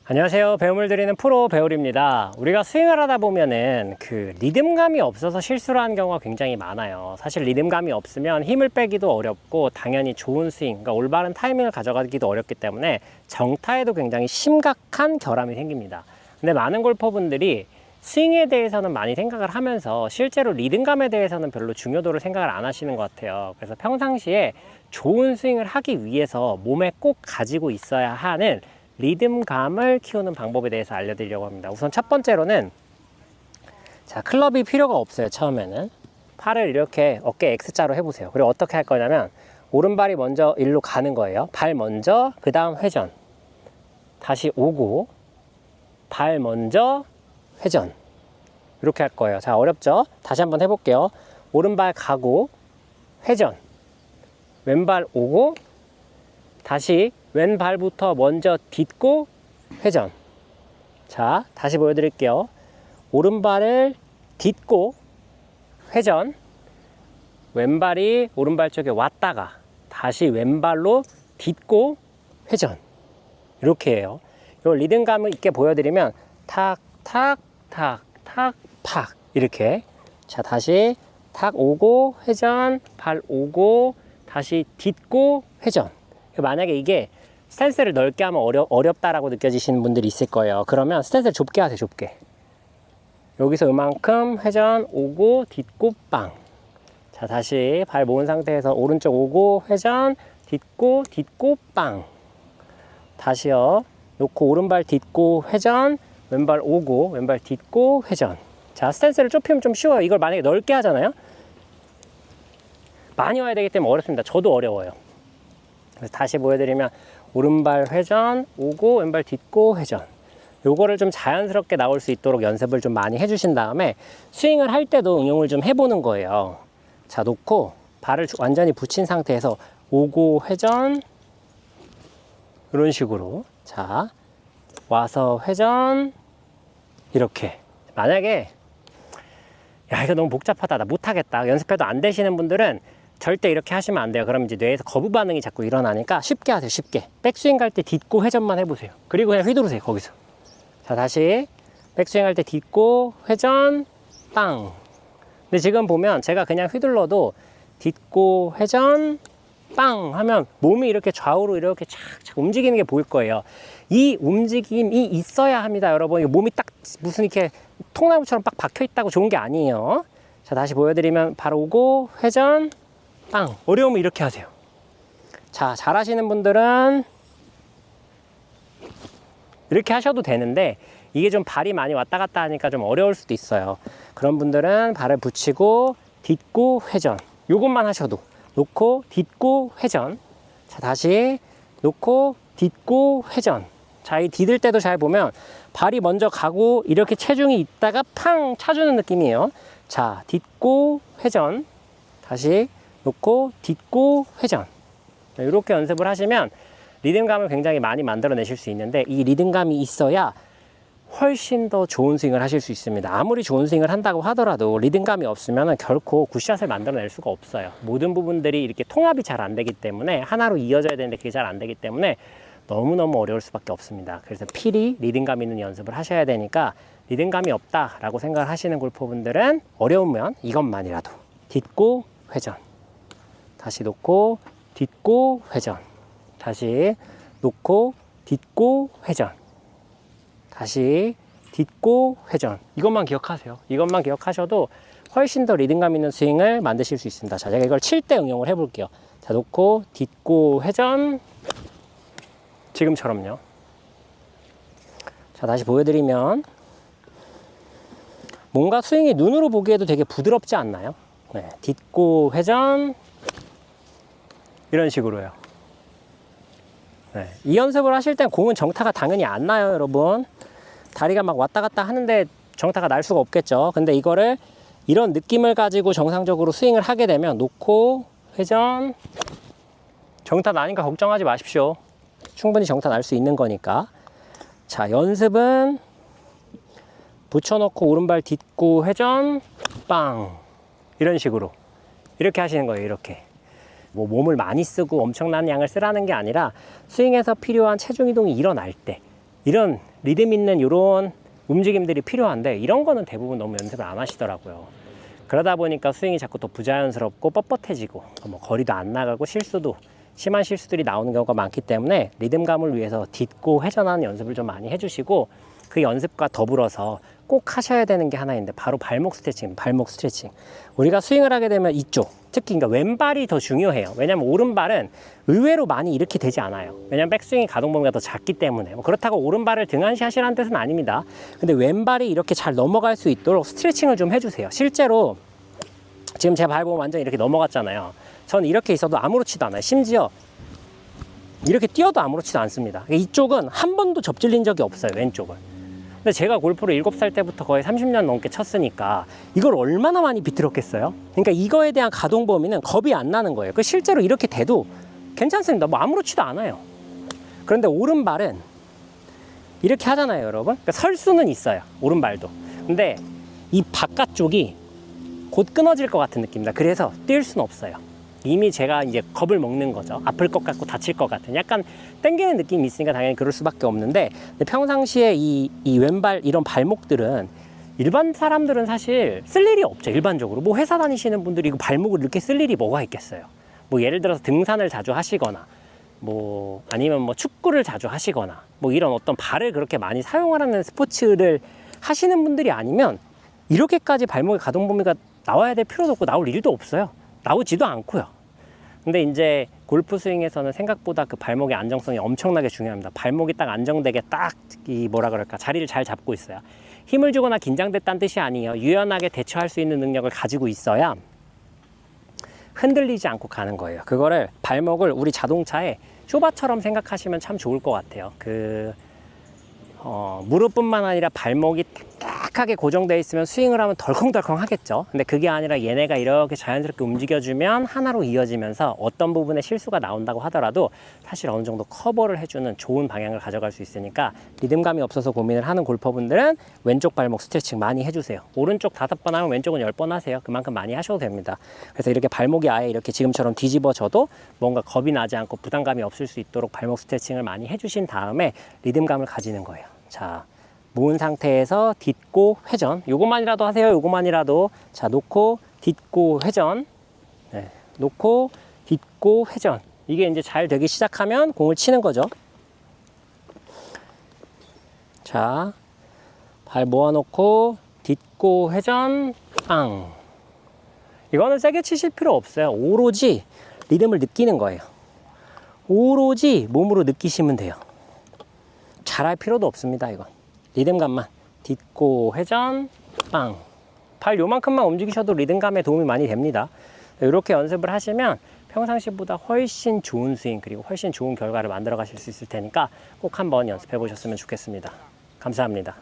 안녕하세요. 배움을 드리는 프로 배울입니다. 우리가 스윙을 하다 보면은 리듬감이 없어서 실수를 하는 경우가 굉장히 많아요. 사실 리듬감이 없으면 힘을 빼기도 어렵고 당연히 좋은 스윙, 그러니까 올바른 타이밍을 가져가기도 어렵기 때문에 정타에도 굉장히 심각한 결함이 생깁니다. 근데 많은 골퍼분들이 스윙에 대해서는 많이 생각을 하면서 실제로 리듬감에 대해서는 별로 중요도를 생각을 안 하시는 것 같아요. 그래서 평상시에 좋은 스윙을 하기 위해서 몸에 꼭 가지고 있어야 하는 리듬감을 키우는 방법에 대해서 알려드리려고 합니다. 우선 첫 번째로는 클럽이 필요가 없어요. 처음에는 팔을 이렇게 어깨 X자로 해보세요. 그리고 어떻게 할 거냐면 오른발이 먼저 일로 가는 거예요. 발 먼저, 그 다음 회전, 다시 오고 발 먼저 회전, 이렇게 할 거예요. 자, 어렵죠? 다시 한번 해볼게요. 오른발 가고 회전, 왼발 오고 다시 왼발부터 먼저 딛고 회전. 자, 다시 보여드릴게요. 오른발을 딛고 회전, 왼발이 오른발 쪽에 왔다가 다시 왼발로 딛고 회전. 이렇게 해요. 이 리듬감 있게 보여드리면 탁, 탁, 탁, 탁, 팍, 이렇게. 자, 다시 탁 오고 회전, 발 오고 다시 딛고 회전. 만약에 이게 스탠스를 넓게 하면 어렵다라고 느껴지시는 분들이 있을 거예요. 그러면 스탠스를 좁게 하세요. 좁게. 여기서 이만큼 회전 오고 딛고 빵. 자, 다시 발 모은 상태에서 오른쪽 오고 회전 딛고 빵. 다시요. 놓고 오른발 딛고 회전, 왼발 오고 왼발 딛고 회전. 자, 스탠스를 좁히면 좀 쉬워요. 이걸 만약에 넓게 하잖아요. 많이 와야 되기 때문에 어렵습니다. 저도 어려워요. 그래서 다시 보여드리면 오른발 회전 오고 왼발 딛고 회전. 요거를 좀 자연스럽게 나올 수 있도록 연습을 좀 많이 해주신 다음에 스윙을 할 때도 응용을 좀 해보는 거예요. 자, 놓고 발을 완전히 붙인 상태에서 오고 회전, 이런 식으로. 자, 와서 회전, 이렇게. 만약에 야, 이거 너무 복잡하다, 나 못하겠다, 연습해도 안 되시는 분들은 절대 이렇게 하시면 안 돼요. 그럼 이제 뇌에서 거부 반응이 자꾸 일어나니까 쉽게 하세요. 쉽게. 백스윙 갈 때 딛고 회전만 해보세요. 그리고 그냥 휘두르세요. 거기서. 자, 다시 백스윙 할 때 딛고 회전 빵. 근데 지금 보면 제가 그냥 휘둘러도 딛고 회전 빵 하면 몸이 이렇게 좌우로 이렇게 착착 움직이는 게 보일 거예요. 이 움직임이 있어야 합니다. 여러분, 몸이 딱 무슨 이렇게 통나무처럼 빡 박혀 있다고 좋은 게 아니에요. 자, 다시 보여드리면 바로 오고 회전 빵. 어려우면 이렇게 하세요. 자, 잘하시는 분들은 이렇게 하셔도 되는데 이게 좀 발이 많이 왔다 갔다 하니까 좀 어려울 수도 있어요. 그런 분들은 발을 붙이고 딛고 회전, 요것만 하셔도. 놓고 딛고 회전. 자, 다시 놓고 딛고 회전. 자, 이 디딜 때도 잘 보면 발이 먼저 가고 이렇게 체중이 있다가 팡 차주는 느낌이에요. 자, 딛고 회전. 다시 놓고 딛고 회전. 이렇게 연습을 하시면 리듬감을 굉장히 많이 만들어내실 수 있는데, 이 리듬감이 있어야 훨씬 더 좋은 스윙을 하실 수 있습니다. 아무리 좋은 스윙을 한다고 하더라도 리듬감이 없으면 결코 굿샷을 만들어낼 수가 없어요. 모든 부분들이 이렇게 통합이 잘 안 되기 때문에, 하나로 이어져야 되는데 그게 잘 안 되기 때문에 너무너무 어려울 수밖에 없습니다. 그래서 필히 리듬감 있는 연습을 하셔야 되니까, 리듬감이 없다라고 생각을 하시는 골퍼분들은 어려우면 이것만이라도 딛고 회전, 다시 놓고 딛고 회전, 다시 놓고 딛고 회전, 다시 딛고 회전. 이것만 기억하세요. 이것만 기억하셔도 훨씬 더 리듬감 있는 스윙을 만드실 수 있습니다. 자, 제가 이걸 칠 때 응용을 해볼게요. 자, 놓고 딛고 회전. 지금처럼요. 자, 다시 보여드리면 뭔가 스윙이 눈으로 보기에도 되게 부드럽지 않나요? 네, 딛고 회전, 이런 식으로요. 네, 이 연습을 하실 땐 공은 정타가 당연히 안 나요, 여러분. 다리가 막 왔다 갔다 하는데 정타가 날 수가 없겠죠. 근데 이거를 이런 느낌을 가지고 정상적으로 스윙을 하게 되면 놓고 회전, 정타 나니까 걱정하지 마십시오. 충분히 정타 날 수 있는 거니까. 자, 연습은 붙여놓고 오른발 딛고 회전 빵, 이런 식으로 이렇게 하시는 거예요. 이렇게 뭐 몸을 많이 쓰고 엄청난 양을 쓰라는 게 아니라 스윙에서 필요한 체중 이동이 일어날 때 이런 리듬 있는 이런 움직임들이 필요한데 이런 거는 대부분 너무 연습을 안 하시더라고요. 그러다 보니까 스윙이 자꾸 더 부자연스럽고 뻣뻣해지고 뭐 거리도 안 나가고 실수도 심한 실수들이 나오는 경우가 많기 때문에 리듬감을 위해서 딛고 회전하는 연습을 좀 많이 해주시고, 그 연습과 더불어서 꼭 하셔야 되는 게 하나 있는데 바로 발목 스트레칭. 발목 스트레칭. 우리가 스윙을 하게 되면 이쪽, 특히 그러니까 왼발이 더 중요해요. 왜냐하면 오른발은 의외로 많이 이렇게 되지 않아요. 왜냐하면 백스윙이 가동 범위가 더 작기 때문에. 뭐 그렇다고 오른발을 등한시 하시라는 뜻은 아닙니다. 근데 왼발이 이렇게 잘 넘어갈 수 있도록 스트레칭을 좀 해주세요. 실제로 지금 제 발 보면 완전히 이렇게 넘어갔잖아요. 저는 이렇게 있어도 아무렇지도 않아요. 심지어 이렇게 뛰어도 아무렇지도 않습니다. 이쪽은 한 번도 접질린 적이 없어요, 왼쪽은. 근데 제가 골프를 7살 때부터 거의 30년 넘게 쳤으니까 이걸 얼마나 많이 비틀었겠어요? 그러니까 이거에 대한 가동 범위는 겁이 안 나는 거예요. 실제로 이렇게 돼도 괜찮습니다. 뭐 아무렇지도 않아요. 그런데 오른발은 이렇게 하잖아요, 여러분. 그러니까 설 수는 있어요, 오른발도. 근데 이 바깥쪽이 곧 끊어질 것 같은 느낌입니다. 그래서 뛸 수는 없어요. 이미 제가 이제 겁을 먹는 거죠. 아플 것 같고 다칠 것 같은 약간 땡기는 느낌이 있으니까 당연히 그럴 수밖에 없는데, 평상시에 이 왼발 이런 발목들은 일반 사람들은 사실 쓸 일이 없죠. 일반적으로 뭐 회사 다니시는 분들이 이거 발목을 이렇게 쓸 일이 뭐가 있겠어요. 뭐 예를 들어서 등산을 자주 하시거나 뭐 아니면 뭐 축구를 자주 하시거나 뭐 이런 어떤 발을 그렇게 많이 사용하는 스포츠를 하시는 분들이 아니면 이렇게까지 발목의 가동 범위가 나와야 될 필요도 없고 나올 일도 없어요. 나오지도 않고요. 근데 이제 골프 스윙에서는 생각보다 그 발목의 안정성이 엄청나게 중요합니다. 발목이 딱 안정되게 딱 이 뭐라 그럴까, 자리를 잘 잡고 있어야, 힘을 주거나 긴장됐다는 뜻이 아니에요. 유연하게 대처할 수 있는 능력을 가지고 있어야 흔들리지 않고 가는 거예요. 그거를 발목을 우리 자동차의 쇼바처럼 생각하시면 참 좋을 것 같아요. 무릎뿐만 아니라 발목이 딱딱하게 고정되어 있으면 스윙을 하면 덜컹덜컹 하겠죠. 근데 그게 아니라 얘네가 이렇게 자연스럽게 움직여주면 하나로 이어지면서 어떤 부분에 실수가 나온다고 하더라도 사실 어느 정도 커버를 해주는 좋은 방향을 가져갈 수 있으니까, 리듬감이 없어서 고민을 하는 골퍼분들은 왼쪽 발목 스트레칭 많이 해주세요. 오른쪽 5번 하면 왼쪽은 10번 하세요. 그만큼 많이 하셔도 됩니다. 그래서 이렇게 발목이 아예 이렇게 지금처럼 뒤집어져도 뭔가 겁이 나지 않고 부담감이 없을 수 있도록 발목 스트레칭을 많이 해주신 다음에 리듬감을 가지는 거예요. 자, 모은 상태에서 딛고 회전, 요것만이라도 하세요. 요것만이라도. 자, 놓고 딛고 회전, 네, 놓고 딛고 회전. 이게 이제 잘 되기 시작하면 공을 치는 거죠. 자, 발 모아놓고 딛고 회전, 빵. 이거는 세게 치실 필요 없어요. 오로지 리듬을 느끼는 거예요. 오로지 몸으로 느끼시면 돼요. 잘할 필요도 없습니다. 이건 리듬감만. 딛고 회전, 빵. 발 요만큼만 움직이셔도 리듬감에 도움이 많이 됩니다. 이렇게 연습을 하시면 평상시보다 훨씬 좋은 스윙, 그리고 훨씬 좋은 결과를 만들어 가실 수 있을 테니까 꼭 한번 연습해 보셨으면 좋겠습니다. 감사합니다.